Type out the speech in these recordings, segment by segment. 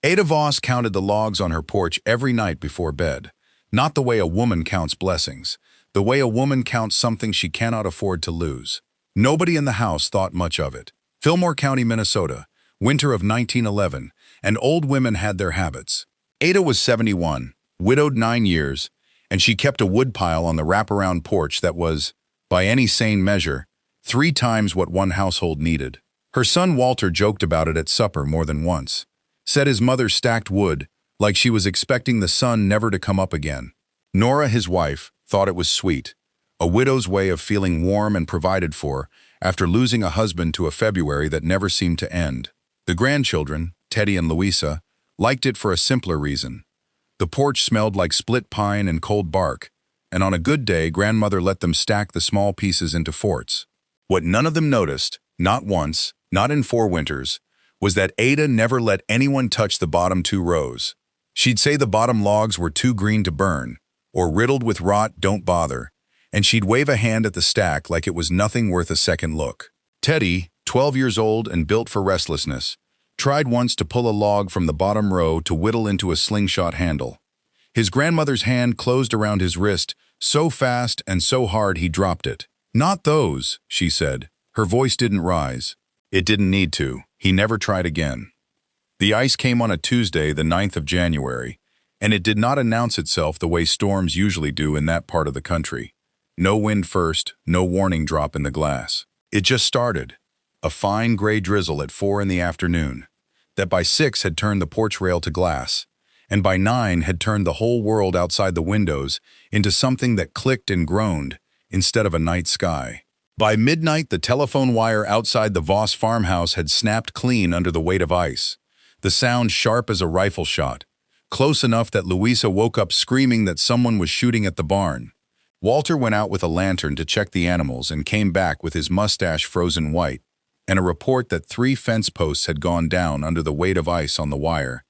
Ada Voss counted the logs on her porch every night before bed. Not the way a woman counts blessings, the way a woman counts something she cannot afford to lose. Nobody in the house thought much of it. Fillmore County, Minnesota, winter of 1911, and old women had their habits. Ada was 71, widowed 9 years, and she kept a woodpile on the wraparound porch that was, by any sane measure, 3 times what one household needed. Her son Walter joked about it at supper more than once. Said his mother stacked wood, like she was expecting the sun never to come up again. Nora, his wife, thought it was sweet, a widow's way of feeling warm and provided for after losing a husband to a February that never seemed to end. The grandchildren, Teddy and Louisa, liked it for a simpler reason. The porch smelled like split pine and cold bark, and on a good day, grandmother let them stack the small pieces into forts. What none of them noticed, not once, not in 4 winters, was that Ada never let anyone touch the bottom 2 rows. She'd say the bottom logs were too green to burn, or riddled with rot, don't bother, and she'd wave a hand at the stack like it was nothing worth a second look. Teddy, 12 years old and built for restlessness, tried once to pull a log from the bottom row to whittle into a slingshot handle. His grandmother's hand closed around his wrist so fast and so hard he dropped it. "Not those," she said. Her voice didn't rise. It didn't need to. He never tried again. The ice came on a Tuesday, the 9th of January, and it did not announce itself the way storms usually do in that part of the country. No wind first, no warning drop in the glass. It just started. A fine gray drizzle at 4 in the afternoon, that by 6 had turned the porch rail to glass, and by 9 had turned the whole world outside the windows into something that clicked and groaned instead of a night sky. By midnight, the telephone wire outside the Voss farmhouse had snapped clean under the weight of ice, the sound sharp as a rifle shot, close enough that Louisa woke up screaming that someone was shooting at the barn. Walter went out with a lantern to check the animals and came back with his mustache frozen white, and a report that 3 fence posts had gone down under the weight of ice on the wire,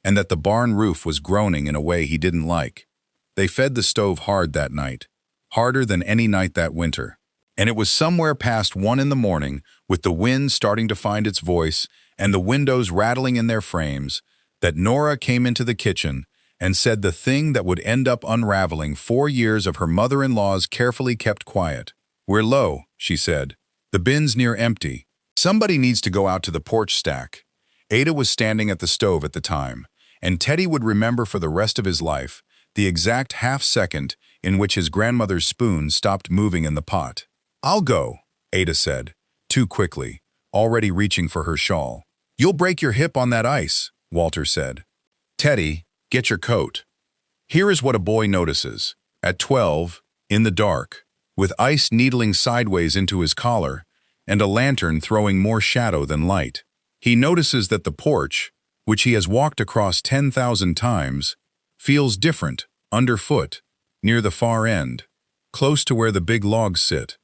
and that the barn roof was groaning in a way he didn't like. They fed the stove hard that night, harder than any night that winter. And it was somewhere past 1 in the morning, with the wind starting to find its voice and the windows rattling in their frames, that Nora came into the kitchen and said the thing that would end up unraveling 4 years of her mother-in-law's carefully kept quiet. "We're low," she said. "The bin's near empty. Somebody needs to go out to the porch stack." Ada was standing at the stove at the time, and Teddy would remember for the rest of his life the exact half-second in which his grandmother's spoon stopped moving in the pot. "I'll go," Ada said, too quickly, already reaching for her shawl. "You'll break your hip on that ice," Walter said. "Teddy, get your coat." Here is what a boy notices. At 12, in the dark, with ice needling sideways into his collar, and a lantern throwing more shadow than light, he notices that the porch, which he has walked across 10,000 times, feels different, underfoot, near the far end, close to where the big logs sit.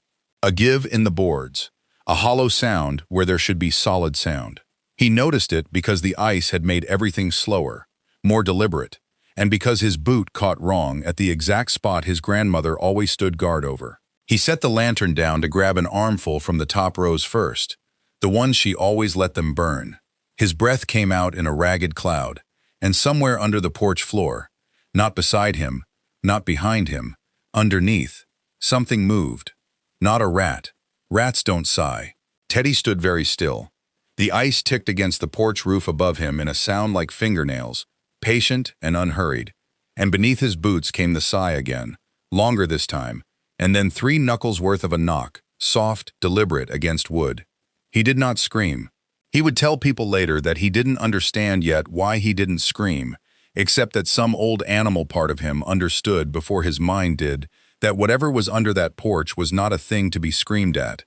A give in the boards, a hollow sound where there should be solid sound. He noticed it because the ice had made everything slower, more deliberate, and because his boot caught wrong at the exact spot his grandmother always stood guard over. He set the lantern down to grab an armful from the top rows first, the ones she always let them burn. His breath came out in a ragged cloud, and somewhere under the porch floor, not beside him, not behind him, underneath, something moved. Not a rat. Rats don't sigh. Teddy stood very still. The ice ticked against the porch roof above him in a sound like fingernails, patient and unhurried, and beneath his boots came the sigh again, longer this time, and then 3 knuckles worth of a knock, soft, deliberate against wood. He did not scream. He would tell people later that he didn't understand yet why he didn't scream, except that some old animal part of him understood before his mind did that whatever was under that porch was not a thing to be screamed at.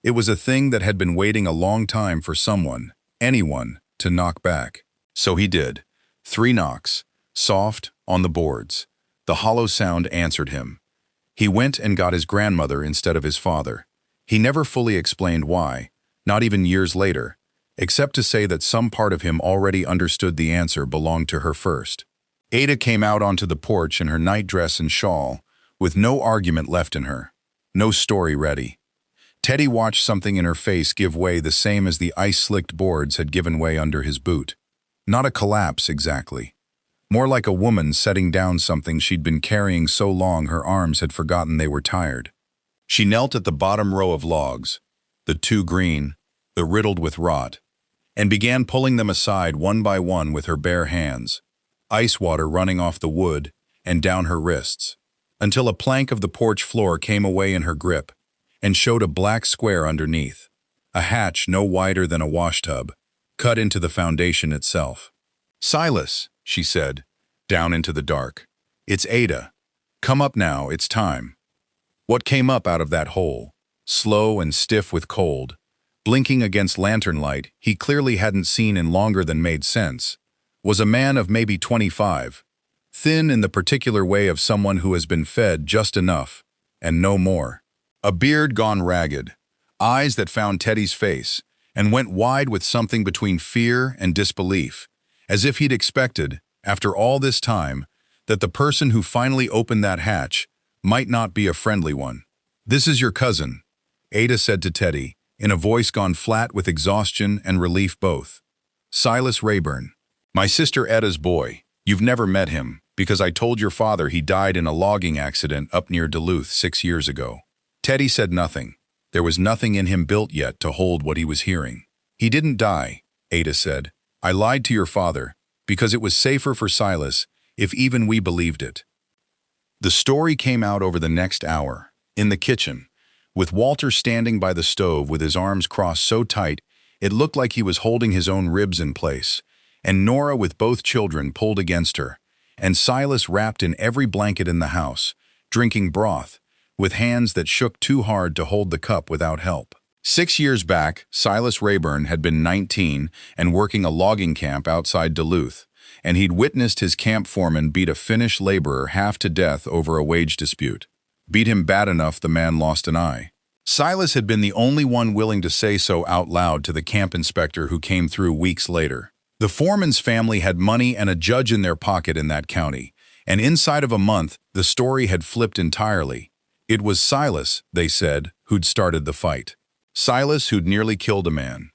It was a thing that had been waiting a long time for someone, anyone, to knock back. So he did. 3 knocks, soft, on the boards. The hollow sound answered him. He went and got his grandmother instead of his father. He never fully explained why, not even years later, except to say that some part of him already understood the answer belonged to her first. Ada came out onto the porch in her nightdress and shawl, with no argument left in her, no story ready. Teddy watched something in her face give way the same as the ice-slicked boards had given way under his boot. Not a collapse, exactly. More like a woman setting down something she'd been carrying so long her arms had forgotten they were tired. She knelt at the bottom row of logs, the two green, the riddled with rot, and began pulling them aside one by one with her bare hands, ice water running off the wood and down her wrists, until a plank of the porch floor came away in her grip and showed a black square underneath, a hatch no wider than a washtub, cut into the foundation itself. "Silas," she said, down into the dark. "It's Ada. Come up now, it's time." What came up out of that hole, slow and stiff with cold, blinking against lantern light he clearly hadn't seen in longer than made sense, was a man of maybe 25, thin in the particular way of someone who has been fed just enough, and no more. A beard gone ragged, eyes that found Teddy's face, and went wide with something between fear and disbelief, as if he'd expected, after all this time, that the person who finally opened that hatch might not be a friendly one. "This is your cousin," Ada said to Teddy, in a voice gone flat with exhaustion and relief both. "Silas Rayburn. My sister Eda's boy. You've never met him, because I told your father he died in a logging accident up near Duluth 6 years ago." Teddy said nothing. There was nothing in him built yet to hold what he was hearing. "He didn't die," Ada said. "I lied to your father, because it was safer for Silas if even we believed it." The story came out over the next hour, in the kitchen, with Walter standing by the stove with his arms crossed so tight it looked like he was holding his own ribs in place, and Nora with both children pulled against her, and Silas wrapped in every blanket in the house, drinking broth, with hands that shook too hard to hold the cup without help. 6 years back, Silas Rayburn had been 19 and working a logging camp outside Duluth, and he'd witnessed his camp foreman beat a Finnish laborer half to death over a wage dispute. Beat him bad enough the man lost an eye. Silas had been the only one willing to say so out loud to the camp inspector who came through weeks later. The foreman's family had money and a judge in their pocket in that county, and inside of a month, the story had flipped entirely. It was Silas, they said, who'd started the fight. Silas who'd nearly killed a man.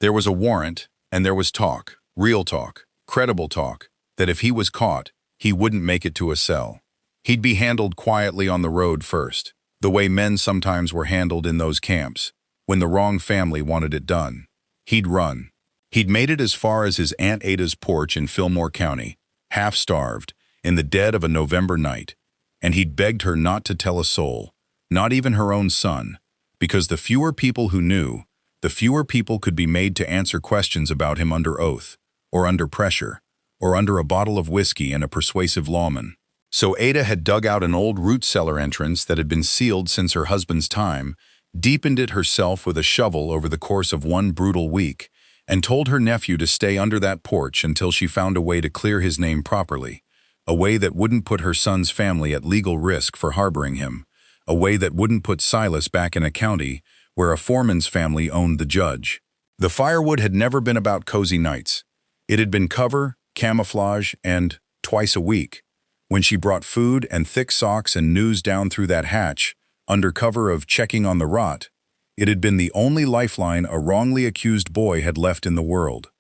There was a warrant, and there was talk, real talk, credible talk, that if he was caught, he wouldn't make it to a cell. He'd be handled quietly on the road first, the way men sometimes were handled in those camps, when the wrong family wanted it done. He'd run. He'd made it as far as his Aunt Ada's porch in Fillmore County, half-starved, in the dead of a November night, and he'd begged her not to tell a soul, not even her own son, because the fewer people who knew, the fewer people could be made to answer questions about him under oath, or under pressure, or under a bottle of whiskey and a persuasive lawman. So Ada had dug out an old root cellar entrance that had been sealed since her husband's time, deepened it herself with a shovel over the course of one brutal week, and told her nephew to stay under that porch until she found a way to clear his name properly, a way that wouldn't put her son's family at legal risk for harboring him, a way that wouldn't put Silas back in a county where a foreman's family owned the judge. The Firewood had never been about cozy nights. It had been cover, camouflage, and, twice a week, when she brought food and thick socks and news down through that hatch, under cover of checking on the rot, it had been the only lifeline a wrongly accused boy had left in the world.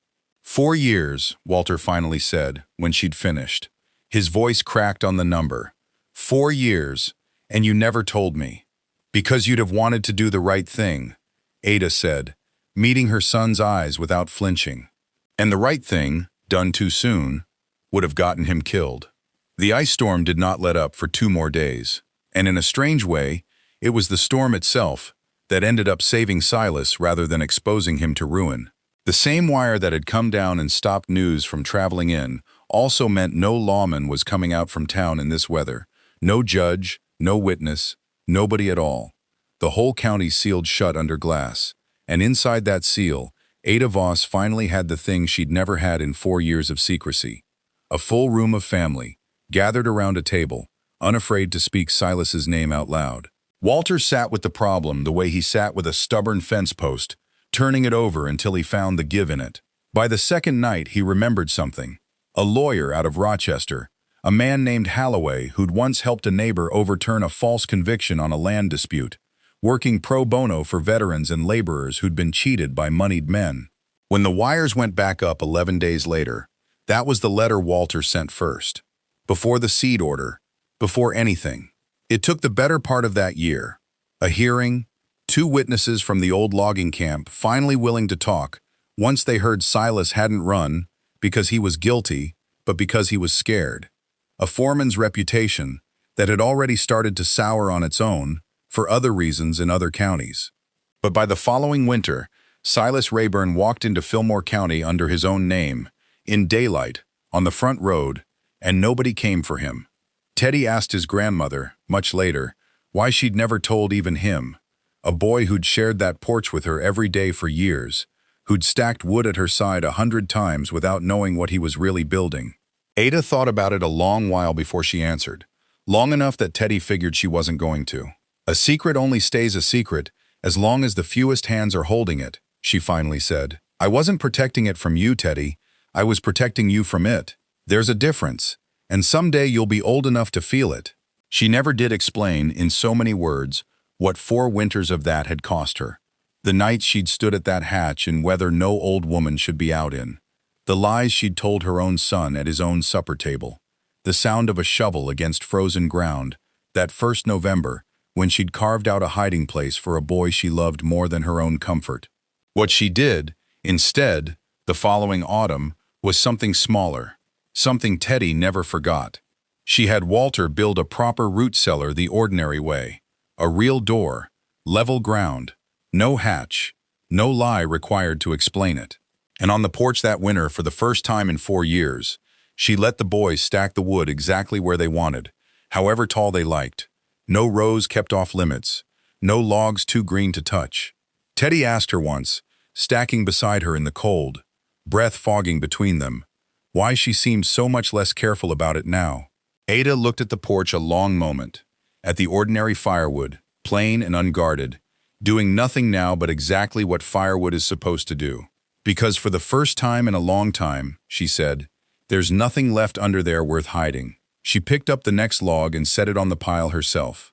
4 years, Walter finally said, when she'd finished. His voice cracked on the number. 4 years, and you never told me. Because you'd have wanted to do the right thing, Ada said, meeting her son's eyes without flinching. And the right thing, done too soon, would have gotten him killed. The ice storm did not let up for 2 more days, and in a strange way, it was the storm itself that ended up saving Silas rather than exposing him to ruin. The same wire that had come down and stopped news from traveling in also meant no lawman was coming out from town in this weather, no judge, no witness, nobody at all. The whole county sealed shut under glass, and inside that seal, Ada Voss finally had the thing she'd never had in 4 years of secrecy. A full room of family, gathered around a table, unafraid to speak Silas's name out loud. Walter sat with the problem the way he sat with a stubborn fence post, turning it over until he found the give in it. By the second night, he remembered something. A lawyer out of Rochester, a man named Holloway who'd once helped a neighbor overturn a false conviction on a land dispute, working pro bono for veterans and laborers who'd been cheated by moneyed men. When the wires went back up 11 days later, That was the letter Walter sent first. Before the seed order, before anything. It took the better part of that year. A hearing, 2 witnesses from the old logging camp finally willing to talk once they heard Silas hadn't run because he was guilty, but because he was scared. A foreman's reputation that had already started to sour on its own for other reasons in other counties. But by the following winter, Silas Rayburn walked into Fillmore County under his own name, in daylight, on the front road, and nobody came for him. Teddy asked his grandmother, much later, why she'd never told even him, a boy who'd shared that porch with her every day for years, who'd stacked wood at her side 100 times without knowing what he was really building. Ada thought about it a long while before she answered, long enough that Teddy figured she wasn't going to. A secret only stays a secret as long as the fewest hands are holding it, she finally said. I wasn't protecting it from you, Teddy. I was protecting you from it. There's a difference, and someday you'll be old enough to feel it. She never did explain, in so many words, what 4 winters of that had cost her. The nights she'd stood at that hatch in weather no old woman should be out in. The lies she'd told her own son at his own supper table. The sound of a shovel against frozen ground, that first November, when she'd carved out a hiding place for a boy she loved more than her own comfort. What she did, instead, the following autumn, was something smaller, something Teddy never forgot. She had Walter build a proper root cellar the ordinary way. A real door, level ground, no hatch, no lie required to explain it. And on the porch that winter, for the first time in 4 years, she let the boys stack the wood exactly where they wanted, however tall they liked. No rows kept off limits, no logs too green to touch. Teddy asked her once, stacking beside her in the cold, breath fogging between them, why she seemed so much less careful about it now. Ada looked at the porch a long moment, at the ordinary firewood, plain and unguarded, doing nothing now but exactly what firewood is supposed to do. Because for the first time in a long time, she said, there's nothing left under there worth hiding. She picked up the next log and set it on the pile herself.